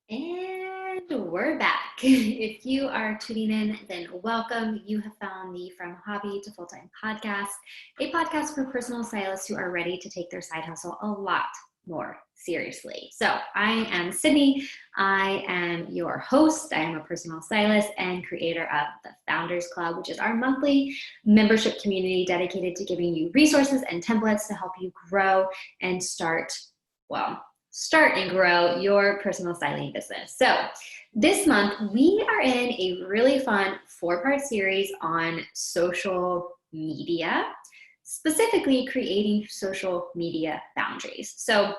And we're back. If you are tuning in, then welcome. You have found the From Hobby to Full-Time podcast, a podcast for personal stylists who are ready to take their side hustle a lot more seriously. So I am Sydney. I am your host. I am a personal stylist and creator of the Founders Club, which is our monthly membership community dedicated to giving you resources and templates to help you grow and start and grow your personal styling business. So this month, we are in a really fun 4-part series on social media, specifically creating social media boundaries. So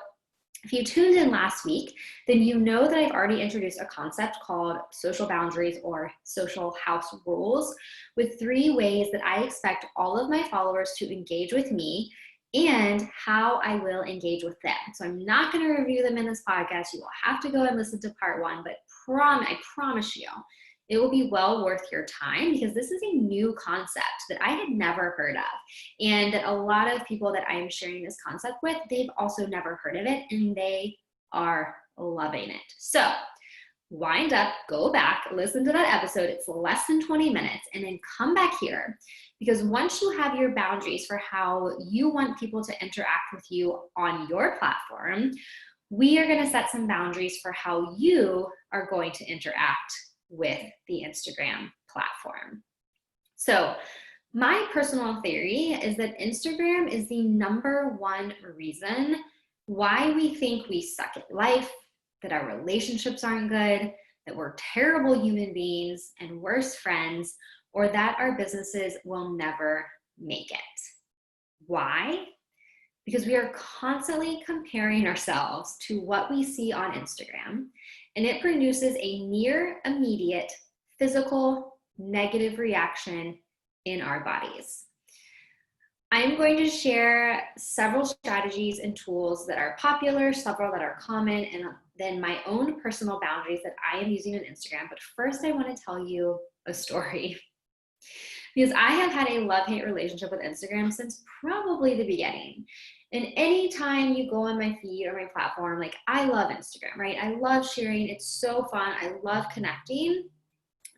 if you tuned in last week, then you know that I've already introduced a concept called social boundaries or social house rules with 3 ways that I expect all of my followers to engage with me and how I will engage with them. So I'm not going to review them in this podcast. You will have to go and listen to part 1, but I promise you, it will be well worth your time because this is a new concept that I had never heard of. And a lot of people that I am sharing this concept with, they've also never heard of it and they are loving it. So wind up, go back, listen to that episode. It's less than 20 minutes and then come back here because once you have your boundaries for how you want people to interact with you on your platform, we are going to set some boundaries for how you are going to interact with the Instagram platform. So my personal theory is that Instagram is the #1 reason why we think we suck at life, that our relationships aren't good, that we're terrible human beings and worse friends, or that our businesses will never make it. Why? Because we are constantly comparing ourselves to what we see on Instagram, and it produces a near immediate physical negative reaction in our bodies. I'm going to share several strategies and tools that are popular, several that are common, and then my own personal boundaries that I am using on Instagram. But first, I want to tell you a story. Because I have had a love-hate relationship with Instagram since probably the beginning. And anytime you go on my feed or my platform, like I love Instagram, right? I love sharing. It's so fun. I love connecting.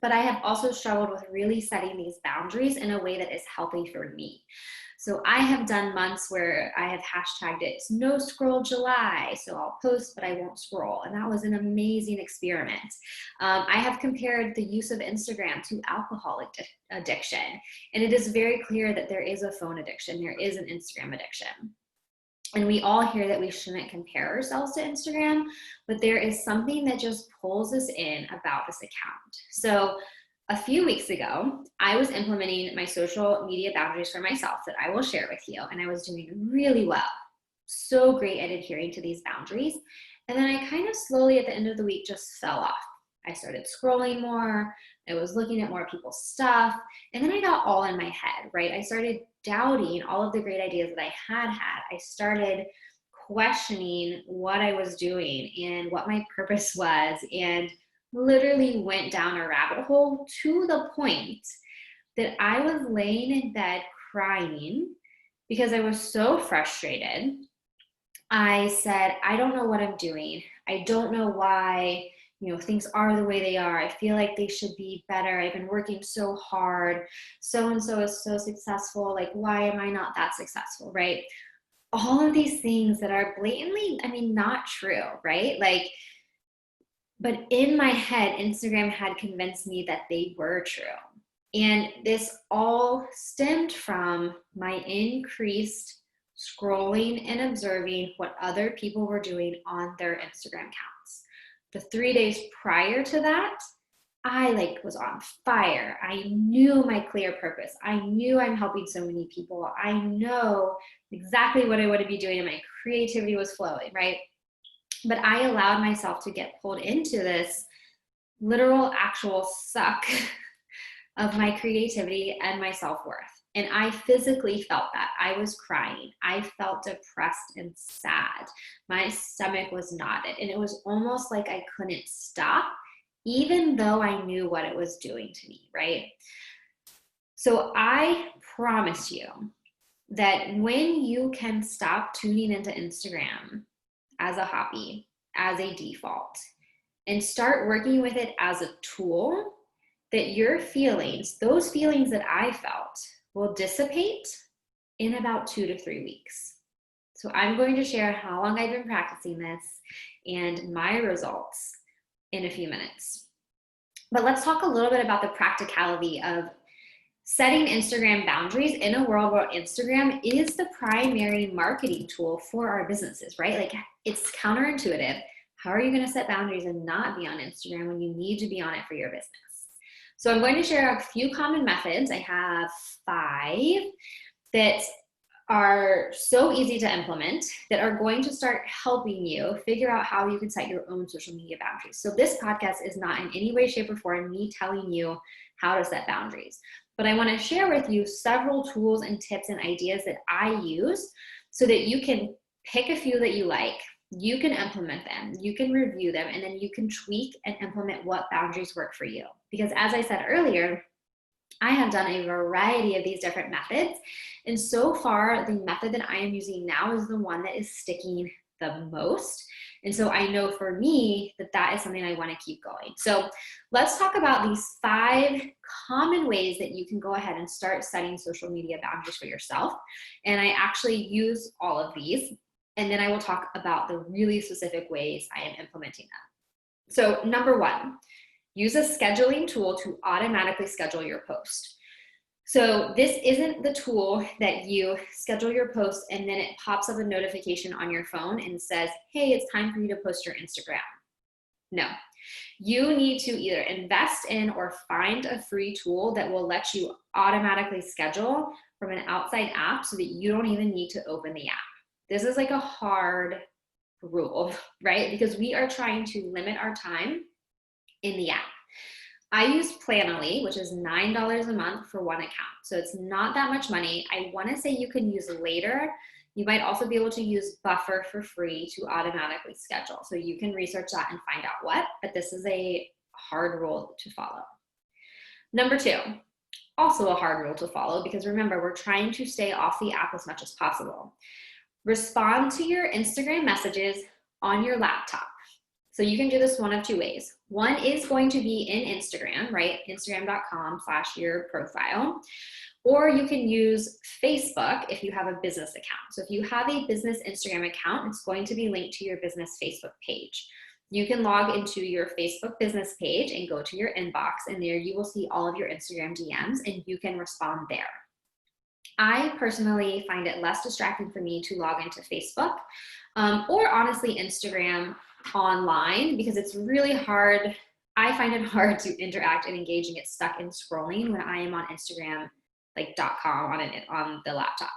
But I have also struggled with really setting these boundaries in a way that is healthy for me. So I have done months where I have hashtagged it no scroll July. So I'll post, but I won't scroll. And that was an amazing experiment. I have compared the use of Instagram to alcohol addiction. And it is very clear that there is a phone addiction. There is an Instagram addiction. And we all hear that we shouldn't compare ourselves to Instagram, but there is something that just pulls us in about this account. So a few weeks ago, I was implementing my social media boundaries for myself that I will share with you, and I was doing really well. So great at adhering to these boundaries. And then I kind of slowly at the end of the week just fell off. I started scrolling more. I was looking at more people's stuff. And then I got all in my head, right? I started doubting all of the great ideas that I had had. I started questioning what I was doing and what my purpose was, and literally went down a rabbit hole to the point that I was laying in bed crying because I was so frustrated. I said, I don't know what I'm doing. I don't know why, things are the way they are. I feel like they should be better. I've been working so hard. So-and-so is so successful. Like, why am I not that successful, right? All of these things that are blatantly, not true, right? But in my head, Instagram had convinced me that they were true. And this all stemmed from my increased scrolling and observing what other people were doing on their Instagram accounts. The 3 days prior to that, I was on fire. I knew my clear purpose. I knew I'm helping so many people. I know exactly what I want to be doing and my creativity was flowing, right? But I allowed myself to get pulled into this literal actual suck of my creativity and my self-worth. And I physically felt that. I was crying. I felt depressed and sad. My stomach was knotted. And it was almost like I couldn't stop, even though I knew what it was doing to me, right? So I promise you that when you can stop tuning into Instagram as a hobby, as a default, and start working with it as a tool, that your feelings, those feelings that I felt, will dissipate in about 2 to 3 weeks. So I'm going to share how long I've been practicing this and my results in a few minutes. But let's talk a little bit about the practicality of setting Instagram boundaries in a world where Instagram is the primary marketing tool for our businesses, right? Like, it's counterintuitive. How are you going to set boundaries and not be on Instagram when you need to be on it for your business? So I'm going to share a few common methods. I have 5 that are so easy to implement that are going to start helping you figure out how you can set your own social media boundaries. So this podcast is not in any way, shape, or form me telling you how to set boundaries, but I want to share with you several tools and tips and ideas that I use so that you can pick a few that you like, you can implement them, you can review them, and then you can tweak and implement what boundaries work for you. Because as I said earlier, I have done a variety of these different methods. And so far, the method that I am using now is the one that is sticking the most. And so I know for me that that is something I want to keep going. So let's talk about these 5 common ways that you can go ahead and start setting social media boundaries for yourself. And I actually use all of these. And then I will talk about the really specific ways I am implementing them. So number 1, use a scheduling tool to automatically schedule your post. So this isn't the tool that you schedule your post and then it pops up a notification on your phone and says, hey, it's time for you to post your Instagram. No, you need to either invest in or find a free tool that will let you automatically schedule from an outside app so that you don't even need to open the app. This is like a hard rule, right? Because we are trying to limit our time in the app. I use Planoly, which is $9 a month for one account. So it's not that much money. I want to say you can use Later. You might also be able to use Buffer for free to automatically schedule. So you can research that and find out what, but this is a hard rule to follow. Number 2, also a hard rule to follow, because remember, we're trying to stay off the app as much as possible. Respond to your Instagram messages on your laptop. So you can do this one of 2 ways. One is going to be in Instagram, right? Instagram.com/your profile. Or you can use Facebook if you have a business account. So if you have a business Instagram account, it's going to be linked to your business Facebook page. You can log into your Facebook business page and go to your inbox, and there you will see all of your Instagram DMs and you can respond there. I personally find it less distracting for me to log into Facebook or honestly Instagram online, because it's really hard. I find it hard to interact and engage and get stuck in scrolling when I am on Instagram, like .com on the laptop.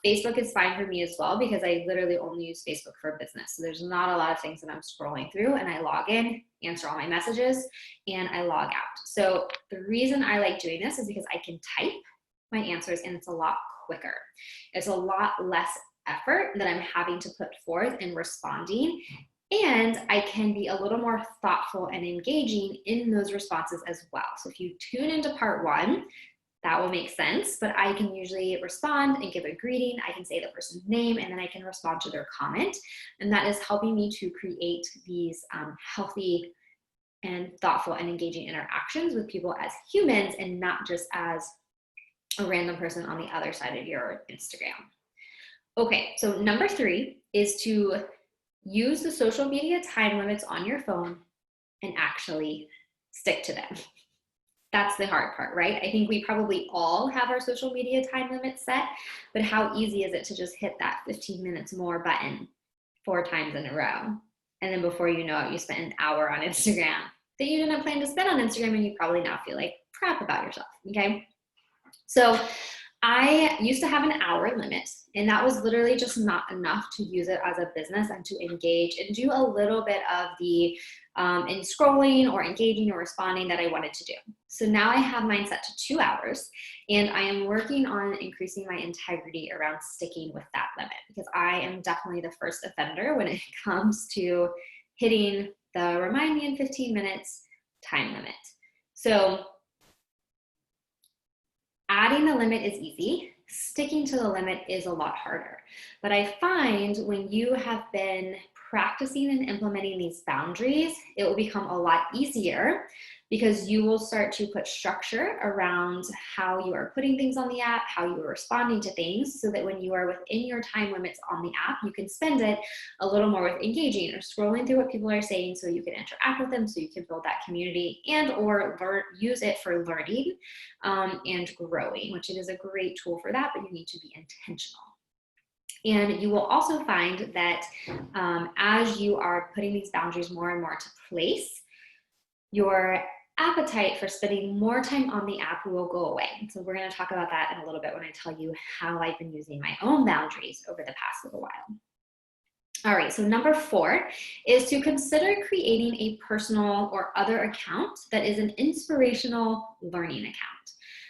Facebook is fine for me as well, because I literally only use Facebook for business. So there's not a lot of things that I'm scrolling through, and I log in, answer all my messages, and I log out. So the reason I like doing this is because I can type my answers and it's a lot quicker. It's a lot less effort that I'm having to put forth in responding, and I can be a little more thoughtful and engaging in those responses as well. So if you tune into part 1, that will make sense, but I can usually respond and give a greeting. I can say the person's name, and then I can respond to their comment, and that is helping me to create these healthy and thoughtful and engaging interactions with people as humans and not just as a random person on the other side of your Instagram. Okay, so number 3 is to use the social media time limits on your phone and actually stick to them. That's the hard part, right? I think we probably all have our social media time limit set, but how easy is it to just hit that 15 minutes more button 4 times in a row? And then before you know it, you spent an hour on Instagram that you didn't plan to spend on Instagram, and you probably now feel like crap about yourself, okay? So I used to have an hour limit, and that was literally just not enough to use it as a business and to engage and do a little bit of the in scrolling or engaging or responding that I wanted to do. So now I have mine set to 2 hours, and I am working on increasing my integrity around sticking with that limit, because I am definitely the first offender when it comes to hitting the remind me in 15 minutes time limit. So adding the limit is easy. Sticking to the limit is a lot harder. But I find when you have been practicing and implementing these boundaries, it will become a lot easier because you will start to put structure around how you are putting things on the app, how you are responding to things, so that when you are within your time limits on the app, you can spend it a little more with engaging or scrolling through what people are saying so you can interact with them, so you can build that community and or use it for learning and growing, which it is a great tool for that, but you need to be intentional. And you will also find that as you are putting these boundaries more and more into place, your appetite for spending more time on the app will go away. So we're going to talk about that in a little bit when I tell you how I've been using my own boundaries over the past little while. All right, so number 4 is to consider creating a personal or other account that is an inspirational learning account.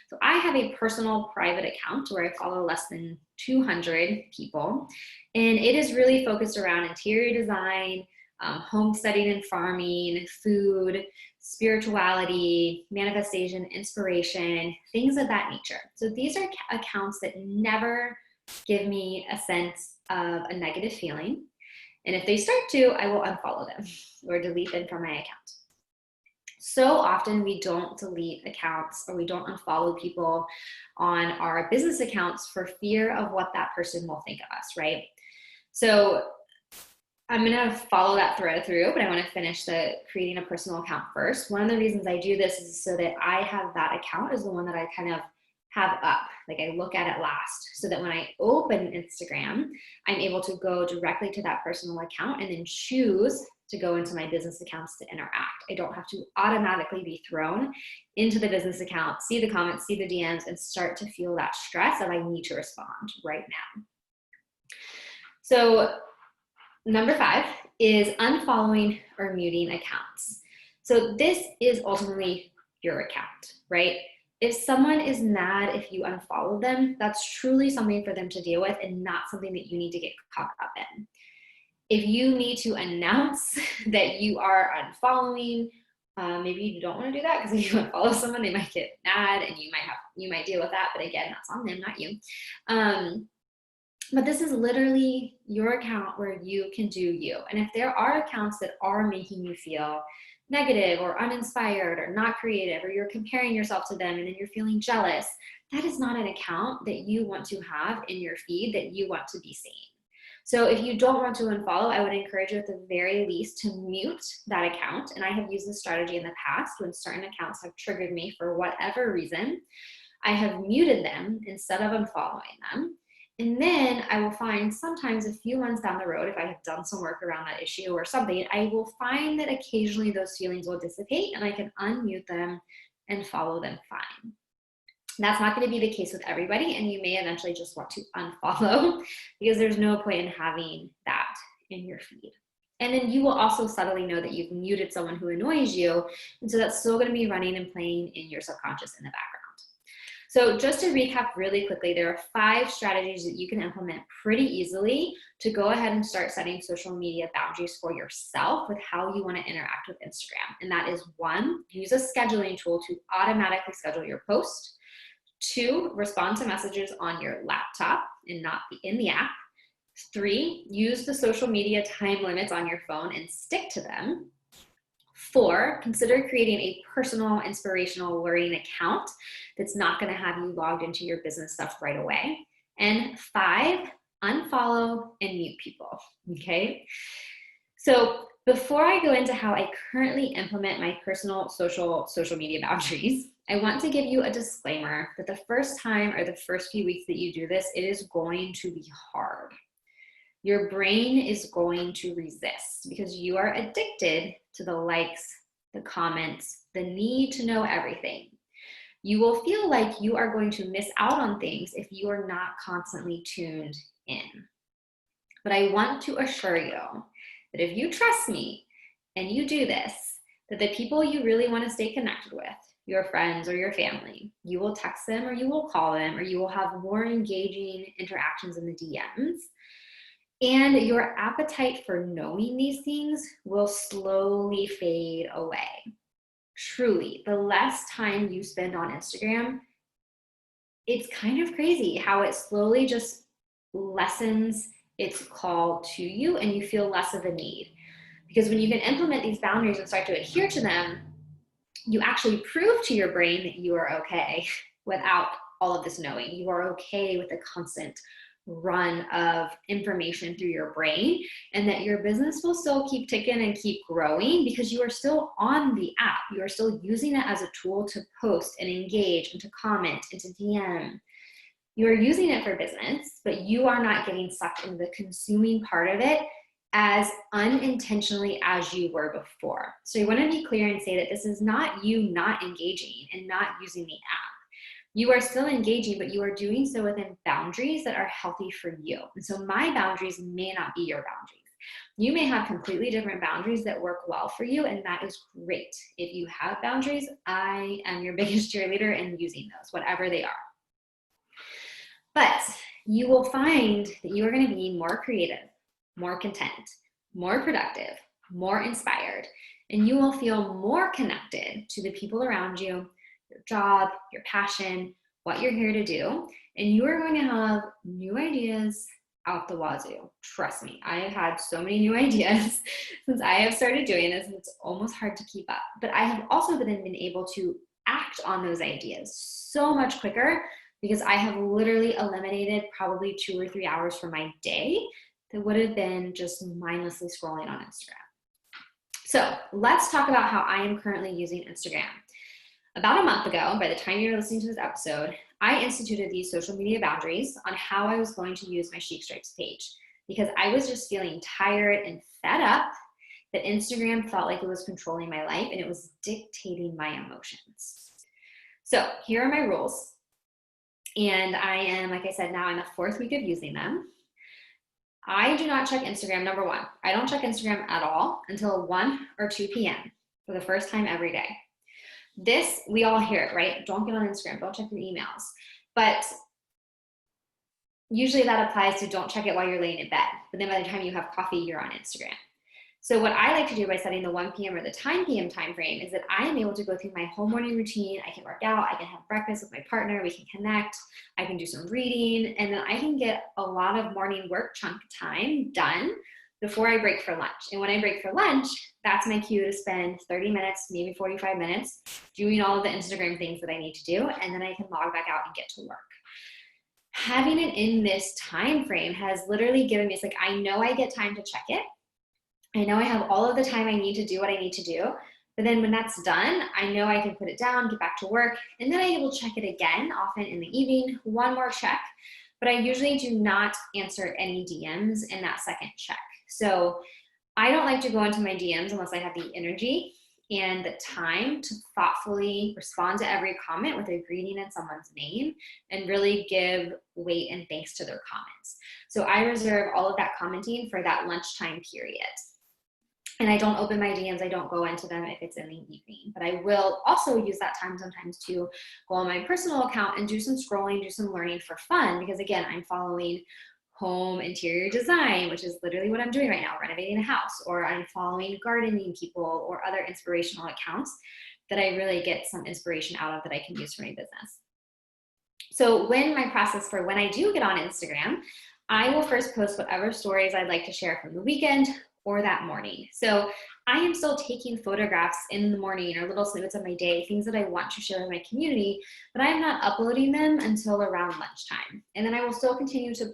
So I have a personal private account where I follow less than 200 people, and it is really focused around interior design, homesteading and farming, food, spirituality, manifestation, inspiration, things of that nature. So these are accounts that never give me a sense of a negative feeling. And if they start to, I will unfollow them or delete them from my account. So often we don't delete accounts or we don't unfollow people on our business accounts for fear of what that person will think of us, right? So I'm going to follow that thread through, but I want to finish the creating a personal account first. One of the reasons I do this is so that I have that account as the one that I kind of have up, like I look at it last, so that when I open Instagram, I'm able to go directly to that personal account and then choose to go into my business accounts to interact. I don't have to automatically be thrown into the business account, see the comments, see the DMs, and start to feel that stress of I need to respond right now. So number 5 is unfollowing or muting accounts. So this is ultimately your account, right? If someone is mad if you unfollow them, that's truly something for them to deal with and not something that you need to get caught up in. If you need to announce that you are unfollowing, maybe you don't want to do that, because if you unfollow someone, they might get mad and you might deal with that. But again, that's on them, not you. But this is literally your account where you can do you. And if there are accounts that are making you feel negative or uninspired or not creative, or you're comparing yourself to them and then you're feeling jealous, that is not an account that you want to have in your feed, that you want to be seeing. So if you don't want to unfollow, I would encourage you at the very least to mute that account. And I have used this strategy in the past when certain accounts have triggered me for whatever reason. I have muted them instead of unfollowing them. And then I will find sometimes a few months down the road, if I have done some work around that issue or something, I will find that occasionally those feelings will dissipate and I can unmute them and follow them fine. That's not going to be the case with everybody, and you may eventually just want to unfollow because there's no point in having that in your feed. And then you will also subtly know that you've muted someone who annoys you, and so that's still going to be running and playing in your subconscious in the background. So just to recap really quickly, there are 5 strategies that you can implement pretty easily to go ahead and start setting social media boundaries for yourself with how you want to interact with Instagram. And that is 1, use a scheduling tool to automatically schedule your post. 2, respond to messages on your laptop and not in the app. 3, use the social media time limits on your phone and stick to them. 4, consider creating a personal, inspirational learning account that's not going to have you logged into your business stuff right away. And 5, unfollow and mute people, okay? So before I go into how I currently implement my personal social media boundaries, I want to give you a disclaimer that the first time or the first few weeks that you do this, it is going to be hard. Your brain is going to resist because you are addicted to the likes, the comments, the need to know everything. You will feel like you are going to miss out on things if you are not constantly tuned in. But I want to assure you that if you trust me and you do this, that the people you really want to stay connected with, your friends or your family, you will text them or you will call them or you will have more engaging interactions in the DMs. And your appetite for knowing these things will slowly fade away. Truly, the less time you spend on Instagram, it's kind of crazy how it slowly just lessens its call to you and you feel less of a need. Because when you can implement these boundaries and start to adhere to them, you actually prove to your brain that you are okay without all of this knowing. You are okay with the constant run of information through your brain, and that your business will still keep ticking and keep growing because you are still on the app. You are still using it as a tool to post and engage and to comment and to DM. You are using it for business, but you are not getting sucked into the consuming part of it as unintentionally as you were before. So you want to be clear and say that this is not you not engaging and not using the app. You are still engaging, but you are doing so within boundaries that are healthy for you. And so my boundaries may not be your boundaries. You may have completely different boundaries that work well for you, and that is great. If you have boundaries, I am your biggest cheerleader in using those, whatever they are. But you will find that you are going to be more creative, more content, more productive, more inspired, and you will feel more connected to the people around you, your job, your passion, what you're here to do, and you are going to have new ideas out the wazoo. Trust me, I have had so many new ideas since I have started doing this, and it's almost hard to keep up. But I have also been able to act on those ideas so much quicker because I have literally eliminated probably 2 or 3 hours from my day that would have been just mindlessly scrolling on Instagram. So let's talk about how I am currently using Instagram. About a month ago, by the time you're listening to this episode, I instituted these social media boundaries on how I was going to use my Chic Stripes page because I was just feeling tired and fed up that Instagram felt like it was controlling my life and it was dictating my emotions. So here are my rules. And I am, like I said, now in the 4th week of using them. I do not check Instagram, number 1. I don't check Instagram at all until 1 or 2 p.m. for the first time every day. This, we all hear it, right? Don't get on Instagram, don't check your emails. But usually that applies to don't check it while you're laying in bed. But then by the time you have coffee, you're on Instagram. So what I like to do by setting the 1 p.m. or the 10 p.m. time frame is that I am able to go through my whole morning routine. I can work out, I can have breakfast with my partner, we can connect, I can do some reading, and then I can get a lot of morning work chunk time done before I break for lunch. And when I break for lunch, that's my cue to spend 30 minutes, maybe 45 minutes doing all of the Instagram things that I need to do, and then I can log back out and get to work. Having it in this time frame has literally given me, it's like I know I get time to check it. I know I have all of the time I need to do what I need to do, but then when that's done, I know I can put it down, get back to work, and then I will check it again, often in the evening, one more check, but I usually do not answer any DMs in that second check. So I don't like to go into my DMs unless I have the energy and the time to thoughtfully respond to every comment with a greeting in someone's name and really give weight and thanks to their comments. So I reserve all of that commenting for that lunchtime period. And I don't open my DMs, I don't go into them if it's in the evening. But I will also use that time sometimes to go on my personal account and do some scrolling, do some learning for fun. Because again, I'm following home interior design, which is literally what I'm doing right now, renovating a house, or I'm following gardening people or other inspirational accounts that I really get some inspiration out of that I can use for my business. So when I do get on Instagram, I will first post whatever stories I'd like to share from the weekend or that morning. So I am still taking photographs in the morning or little snippets of my day, things that I want to share with my community, but I am not uploading them until around lunchtime. And then I will still continue to,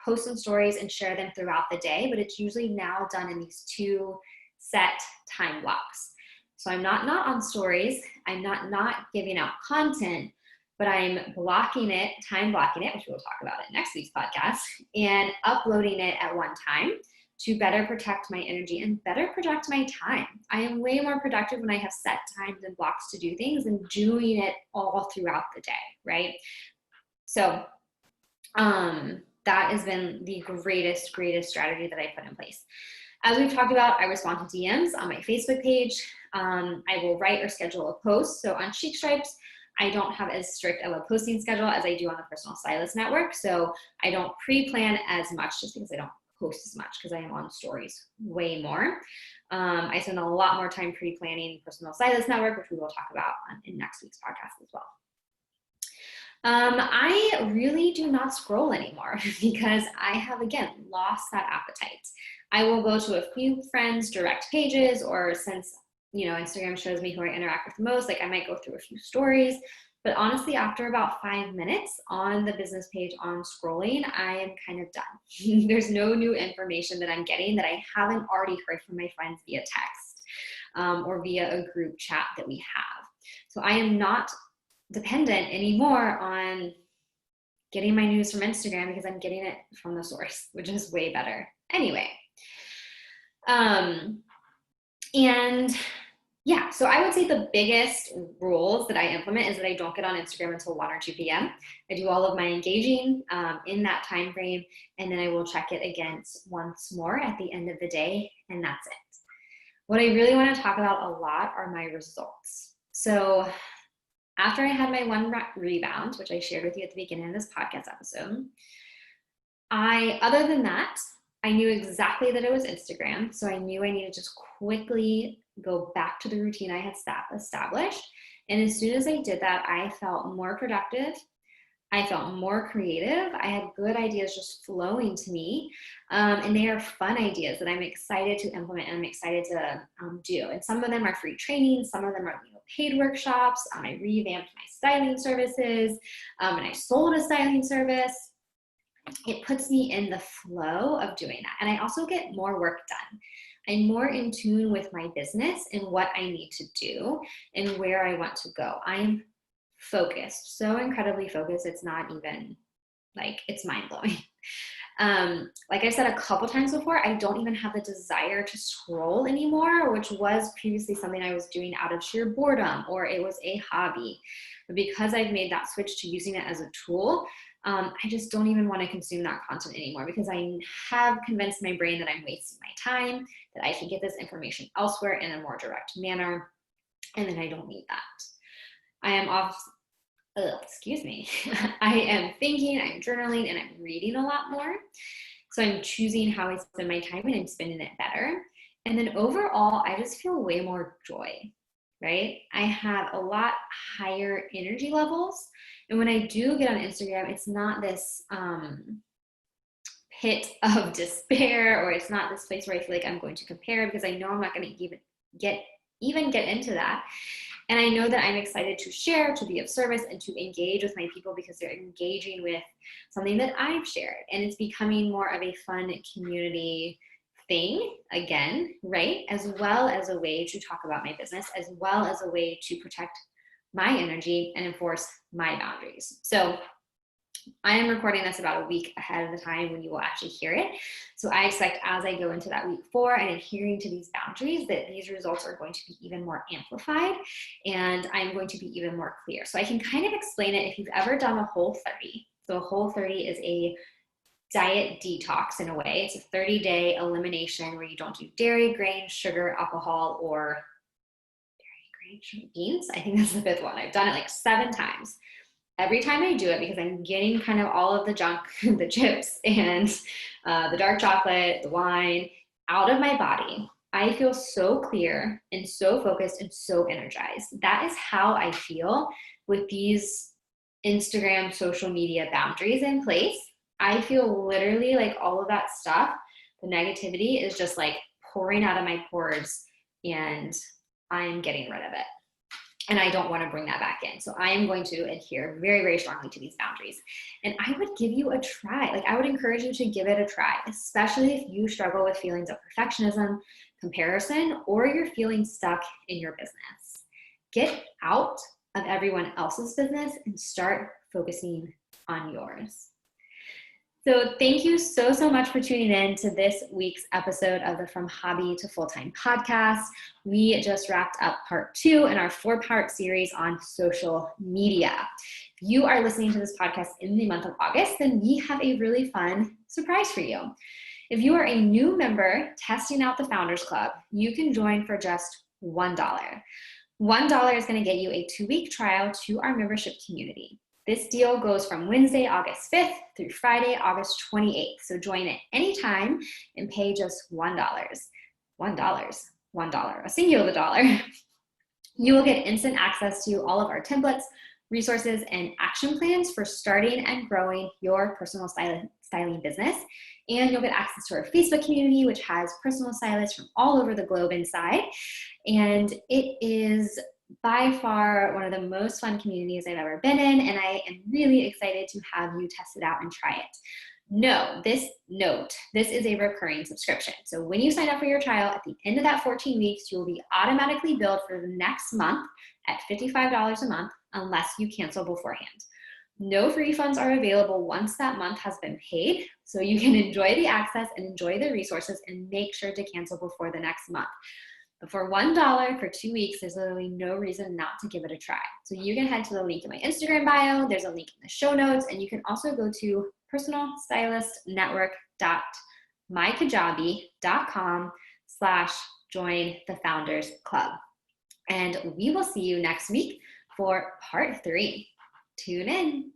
post some stories and share them throughout the day, but it's usually now done in these 2 set time blocks. So I'm not on stories, I'm not giving out content, but I'm time blocking it, which we'll talk about in next week's podcast, and uploading it at one time to better protect my energy and better protect my time. I am way more productive when I have set times and blocks to do things and doing it all throughout the day, right? So that has been the greatest strategy that I put in place. As we've talked about, I respond to DMs on my Facebook page. I will write or schedule a post. So on Chic Stripes, I don't have as strict of a posting schedule as I do on the Personal Stylist Network. So I don't pre-plan as much just because I don't post as much because I am on stories way more. I spend a lot more time pre-planning Personal Stylist Network, which we will talk about in next week's podcast as well. I really do not scroll anymore because I have, again, lost that appetite. I will go to a few friends' direct pages, or since, Instagram shows me who I interact with most, like I might go through a few stories. But honestly, after about 5 minutes on the business page on scrolling, I am kind of done. There's no new information that I'm getting that I haven't already heard from my friends via text or via a group chat that we have. So I am not dependent anymore on getting my news from Instagram because I'm getting it from the source, which is way better. Anyway, and yeah, so I would say the biggest rules that I implement is that I don't get on Instagram until 1 or 2 p.m. I do all of my engaging in that time frame, and then I will check it against once more at the end of the day, and that's it. What I really want to talk about a lot are my results. So after I had my one rebound, which I shared with you at the beginning of this podcast episode, other than that, I knew exactly that it was Instagram. So I knew I needed to just quickly go back to the routine I had established. And as soon as I did that, I felt more productive. I felt more creative. I had good ideas just flowing to me. And they are fun ideas that I'm excited to implement and I'm excited to do. And some of them are free training. Some of them are paid workshops. I revamped my styling services and I sold a styling service. It puts me in the flow of doing that. And I also get more work done. I'm more in tune with my business and what I need to do and where I want to go. I'm focused, so incredibly focused. It's not even like, it's mind blowing. Like I said a couple times before, I don't even have the desire to scroll anymore, which was previously something I was doing out of sheer boredom or it was a hobby. But because I've made that switch to using it as a tool, I just don't even want to consume that content anymore because I have convinced my brain that I'm wasting my time, that I can get this information elsewhere in a more direct manner, and then I don't need that. I am I am thinking, I'm journaling, and I'm reading a lot more. So I'm choosing how I spend my time and I'm spending it better. And then overall, I just feel way more joy, right? I have a lot higher energy levels. And when I do get on Instagram, it's not this pit of despair, or it's not this place where I feel like I'm going to compare because I know I'm not going to even get into that. And I know that I'm excited to share, to be of service, and to engage with my people because they're engaging with something that I've shared. And it's becoming more of a fun community thing again, right? As well as a way to talk about my business, as well as a way to protect my energy and enforce my boundaries. So I am recording this about a week ahead of the time when you will actually hear it. So I expect as I go into that week 4 and adhering to these boundaries that these results are going to be even more amplified and I'm going to be even more clear. So I can kind of explain it if you've ever done a Whole30. So a Whole30 is a diet detox in a way. It's a 30-day elimination where you don't do dairy, grain, sugar, alcohol, or dairy, grain, sugar, beans. I think that's the 5th one. I've done it like 7 times. Every time I do it, because I'm getting kind of all of the junk, the chips and the dark chocolate, the wine out of my body, I feel so clear and so focused and so energized. That is how I feel with these Instagram social media boundaries in place. I feel literally like all of that stuff, the negativity is just like pouring out of my pores and I'm getting rid of it. And I don't want to bring that back in. So I am going to adhere very, very strongly to these boundaries. And I would give you a try. Like I would encourage you to give it a try, especially if you struggle with feelings of perfectionism, comparison, or you're feeling stuck in your business. Get out of everyone else's business and start focusing on yours. So thank you so, so much for tuning in to this week's episode of the From Hobby to Full-Time podcast. We just wrapped up part 2 in our 4-part series on social media. If you are listening to this podcast in the month of August, then we have a really fun surprise for you. If you are a new member testing out the Founders Club, you can join for just $1. $1 is going to get you a 2-week trial to our membership community. This deal goes from Wednesday, August 5th through Friday, August 28th. So join at any time and pay just $1. $1, a singular dollar. You will get instant access to all of our templates, resources, and action plans for starting and growing your personal styling business. And you'll get access to our Facebook community, which has personal stylists from all over the globe inside. And it is by far one of the most fun communities I've ever been in, and I am really excited to have you test it out and try it. This is a recurring subscription. So when you sign up for your trial, at the end of that 14 weeks, you will be automatically billed for the next month at $55 a month unless you cancel beforehand. No refunds are available once that month has been paid, so you can enjoy the access and enjoy the resources and make sure to cancel before the next month. But for $1 for 2 weeks, there's literally no reason not to give it a try. So you can head to the link in my Instagram bio. There's a link in the show notes, and you can also go to personalstylistnetwork.mykajabi.com/join the Founders Club. And we will see you next week for part 3. Tune in.